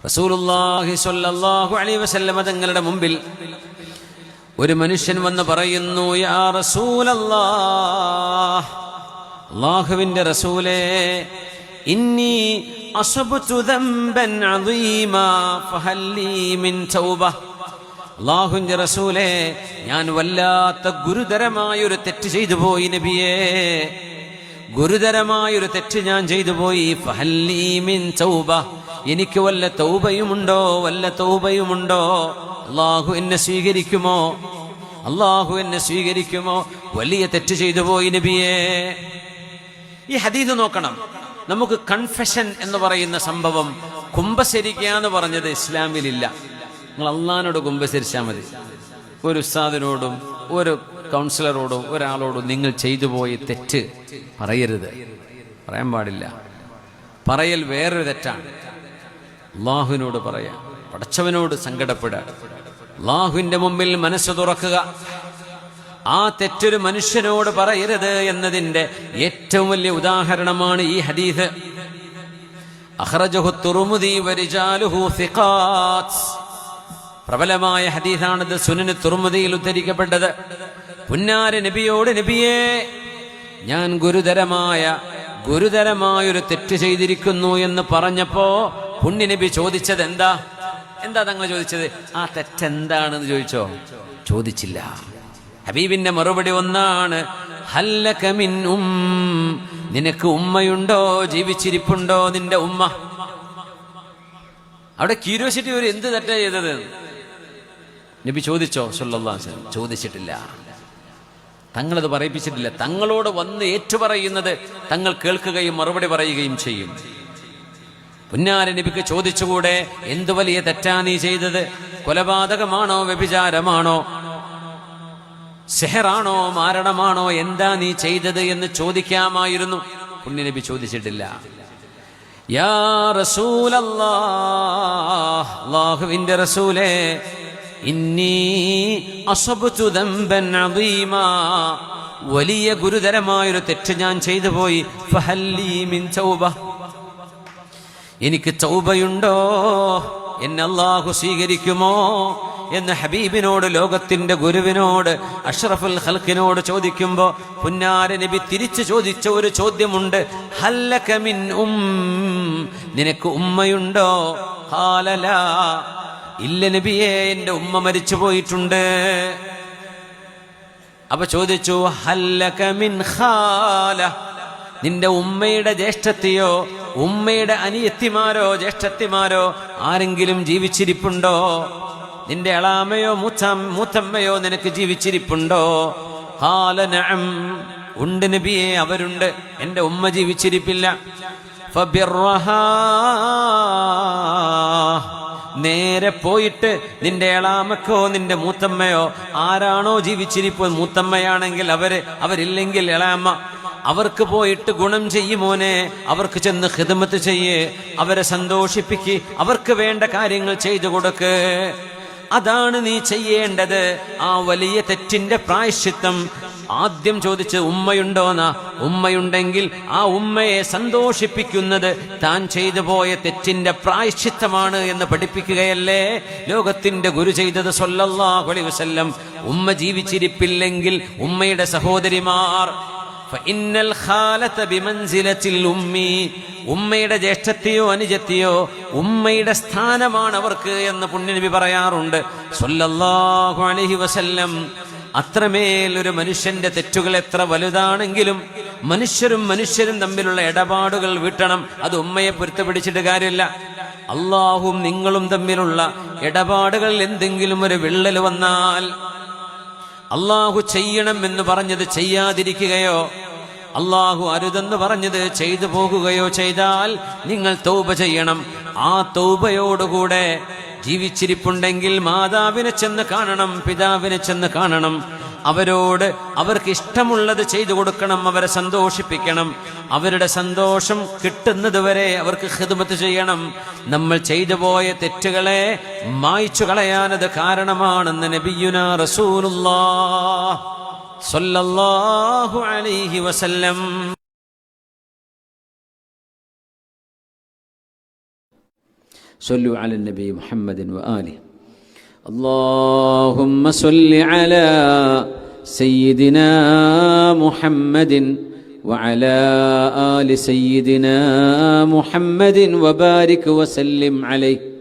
റസൂലുള്ളാഹി സ്വല്ലല്ലാഹു അലൈഹി വസല്ലം തങ്ങളുടെ മുമ്പിൽ ഒരു മനുഷ്യൻ വന്ന് പറയുന്നു, യാ റസൂലല്ലാഹ്, അല്ലാഹുവിന്റെ റസൂലേ, ഇന്നി അസ്ബതു ദംബൻ അദീമാ ഫഹൽ ലീ മിൻ തൗബ. അല്ലാഹുവിന്റെ റസൂലേ, ഞാൻ വല്ലാത്ത ഗുരുതരമായൊരു തെറ്റ് ചെയ്തു പോയി നബിയേ, ഗുരുതരമായൊരു തെറ്റ് ഞാൻ ചെയ്തു പോയി. ഫഹൽ ലീ മിൻ തൗബ, എനിക്ക് വല്ല തൗബയുമുണ്ടോ, വല്ല തൗബയുമുണ്ടോ? അല്ലാഹു എന്നെ സ്വീകരിക്കുമോ, അല്ലാഹു എന്നെ സ്വീകരിക്കുമോ? വലിയ തെറ്റ് ചെയ്തു പോയി നബിയേ. ഈ ഹദീസ് നോക്കണം. നമുക്ക് കൺഫെഷൻ എന്ന് പറയുന്ന സംഭവം, കുമ്പസരിക്കുക എന്ന് പറഞ്ഞത് ഇസ്ലാമിലില്ല. നിങ്ങൾ അള്ളാഹിനോട് കുമ്പസരിച്ചാൽ മതി. ഒരു ഉസ്താദിനോടും ഒരു കൗൺസിലറോടും ഒരാളോടും നിങ്ങൾ ചെയ്തു പോയ തെറ്റ് പറയരുത്, പറയാൻ പാടില്ല. പറയൽ വേറൊരു തെറ്റാണ്. അള്ളാഹുവിനോട് പറയാം, പടച്ചവനോട് സങ്കടപ്പെടുക, അള്ളാഹുവിന്റെ മുമ്പിൽ മനസ്സ് തുറക്കുക. ആ തെറ്റൊരു മനുഷ്യനോട് പറയരുത് എന്നതിന്റെ ഏറ്റവും വലിയ ഉദാഹരണമാണ് ഈ ഹദീസ്. അഖ്റജഹു തുർമുദി വരിജാലുഹു സിഖാത്ത്. പ്രബലമായ ഹദീസാണിത്, സുനൻ തുർമുദിയിൽ ഉദ്ധരിക്കപ്പെട്ടത്. പുന്നാര നബിയോട്, നബിയേ, ഞാൻ ഗുരുതരമായൊരു തെറ്റ് ചെയ്തിരിക്കുന്നു എന്ന് പറഞ്ഞപ്പോ പുണ്യ നബി ചോദിച്ചത് എന്താ തങ്ങൾ ചോദിച്ചത്? ആ തെറ്റെന്താണെന്ന് ചോദിച്ചോ? ചോദിച്ചില്ല. ഹബീബിന്റെ മറുപടി ഒന്നാണ്, ഹല്ലക മിൻ നിനക്ക് ഉമ്മയുണ്ടോ, ജീവിച്ചിരിപ്പുണ്ടോ നിന്റെ ഉമ്മ? അവിടെ ക്യൂരിയോസിറ്റി, ഒരു എന്ത് തെറ്റാ ചെയ്തത് നബി ചോദിച്ചോ? സല്ലല്ലാഹു അലൈഹി വസല്ലം ചോദിച്ചിട്ടില്ല. തങ്ങളത് പറയിപ്പിച്ചിട്ടില്ല. തങ്ങളോട് വന്ന് ഏറ്റുപറയുന്നത് തങ്ങൾ കേൾക്കുകയും മറുപടി പറയുകയും ചെയ്യും. പുന്നാര നബിക്ക് ചോദിച്ചുകൂടെ, എന്തു വലിയ തെറ്റാ നീ ചെയ്തത്? കൊലപാതകമാണോ, വ്യഭിചാരമാണോ, സിഹറാണോ, മാരണമാണോ, എന്താ നീ ചെയ്തത് എന്ന് ചോദിക്കാമായിരുന്നു. പുണ്യനബി ചോദിച്ചിട്ടില്ല. യാ റസൂലല്ലാഹ്, അല്ലാഹുവിന്റെ റസൂലേ, ഇന്നി അസ്ബതു ദംബൻ അദീമാ, വലിയ ഗുരുതരമായൊരു തെറ്റ് ഞാൻ ചെയ്തു പോയി. ഫഹൽ ലീ മിൻ തൗബ, എനിക്ക് തൗബയുണ്ടോ, എന്നെ അല്ലാഹു സ്വീകരിക്കുമോ എന്ന് ഹബീബിനോട്, ലോകത്തിന്റെ ഗുരുവിനോട്, അഷ്റഫുൽ ഖൽഖിനോട് ചോദിക്കുമ്പോ പുന്നാര നബി തിരിച്ചു ചോദിച്ച ഒരു ചോദ്യമുണ്ട്, ഹല്ലക മിൻ നിനക്ക് ഉമ്മയുണ്ടോ? ഖാല ലാ, ഇല്ല നബിയേ, എന്റെ ഉമ്മ മരിച്ചു പോയിട്ടുണ്ട്. അപ്പൊ ചോദിച്ചു, ഹല്ലക മിൻ ഖാല, നിന്റെ ഉമ്മയുടെ ജ്യേഷ്ഠത്തിയോ, ഉമ്മയുടെ അനിയത്തിമാരോ ജ്യേഷ്ഠത്തിമാരോ ആരെങ്കിലും ജീവിച്ചിരിപ്പുണ്ടോ? നിന്റെ എളാമയോ മൂത്തമ്മയോ നിനക്ക് ജീവിച്ചിരിപ്പുണ്ടോ? ഖാല നഅം, ഉണ്ട് നബിയേ, അവരുണ്ട്, എന്റെ ഉമ്മ ജീവിച്ചിരിപ്പില്ല. ഫബിർറഹാ, നേരെ പോയിട്ട് നിന്റെ എളാമക്കോ നിന്റെ മൂത്തമ്മയോ ആരാണോ ജീവിച്ചിരിപ്പ്, മൂത്തമ്മയാണെങ്കിൽ അവരില്ലെങ്കിൽ എളാമ, അവർക്ക് പോയിട്ട് ഗുണം ചെയ്യുമോനെ, അവർക്ക് ചെന്ന് ഖിദ്മത്ത് ചെയ്യേ, അവരെ സന്തോഷിപ്പിക്ക്, അവർക്ക് വേണ്ട കാര്യങ്ങൾ ചെയ്തു കൊടുക്ക്. അതാണ് നീ ചെയ്യേണ്ടത്. ആ വലിയ തെറ്റിന്റെ പ്രായശ്ചിത്തം. ആദ്യം ചോദിച്ച് ഉമ്മയുണ്ടോന്നാ. ഉമ്മയുണ്ടെങ്കിൽ ആ ഉമ്മയെ സന്തോഷിപ്പിക്കുന്നത് താൻ ചെയ്തു പോയ തെറ്റിന്റെ പ്രായശ്ചിത്തമാണ് എന്ന് പഠിപ്പിക്കുകയല്ലേ ലോകത്തിന്റെ ഗുരു ചെയ്തത് സ്വല്ലല്ലാഹു അലൈഹി വസല്ലം. ഉമ്മ ജീവിച്ചിരിപ്പില്ലെങ്കിൽ ഉമ്മയുടെ സഹോദരിമാർ, ഫഇന്നൽ ഖാലത ബിമൻസിലത്തിൽ ഉമ്മി, ഉമ്മയുടെ ജ്യേഷ്ഠത്തെയോ അനുജത്തെയോ ഉമ്മയുടെ സ്ഥാനമാണ് അവർക്ക് എന്ന് പുണ്യനബി പറയാറുണ്ട് സ്വല്ലല്ലാഹു അലൈഹി വസല്ലം. അത്രമേൽ ഒരു മനുഷ്യന്റെ തെറ്റുകൾ എത്ര വലുതാണെങ്കിലും മനുഷ്യരും തമ്മിലുള്ള ഇടപാടുകൾ വീട്ടണം. അത് ഉമ്മയെ പൊരുത്തപിടിച്ചിട്ട് കാര്യമില്ല. അള്ളാഹും നിങ്ങളും തമ്മിലുള്ള ഇടപാടുകളിൽ എന്തെങ്കിലും ഒരു വിള്ളൽ വന്നാൽ, അള്ളാഹു ചെയ്യണം എന്ന് പറഞ്ഞത് ചെയ്യാതിരിക്കുകയോ, അള്ളാഹു അരുതെന്ന് പറഞ്ഞത് ചെയ്തു പോകുകയോ ചെയ്താൽ നിങ്ങൾ തൗബ ചെയ്യണം. ആ തൗബയോടുകൂടെ ജീവിച്ചിരിപ്പുണ്ടെങ്കിൽ മാതാവിനെ ചെന്ന് കാണണം, പിതാവിനെ ചെന്ന് കാണണം, അവർക്ക് ഇഷ്ടമുള്ളത് ചെയ്തു കൊടുക്കണം, അവരെ സന്തോഷിപ്പിക്കണം. അവരുടെ സന്തോഷം കിട്ടുന്നതുവരെ അവർക്ക് ഖിദ്മത്ത് ചെയ്യണം. നമ്മൾ ചെയ്തു പോയ തെറ്റുകളെ മായ്ച്ചു കളയാനത് കാരണമാണെന്ന് നബിയുനാ റസൂലുള്ളാഹ് സ്വല്ലല്ലാഹു അലൈഹി വസല്ലം. صلوا على النبي محمد وآله. اللهم صل على سيدنا محمد وعلى آل سيدنا محمد وبارك وسلم عليه.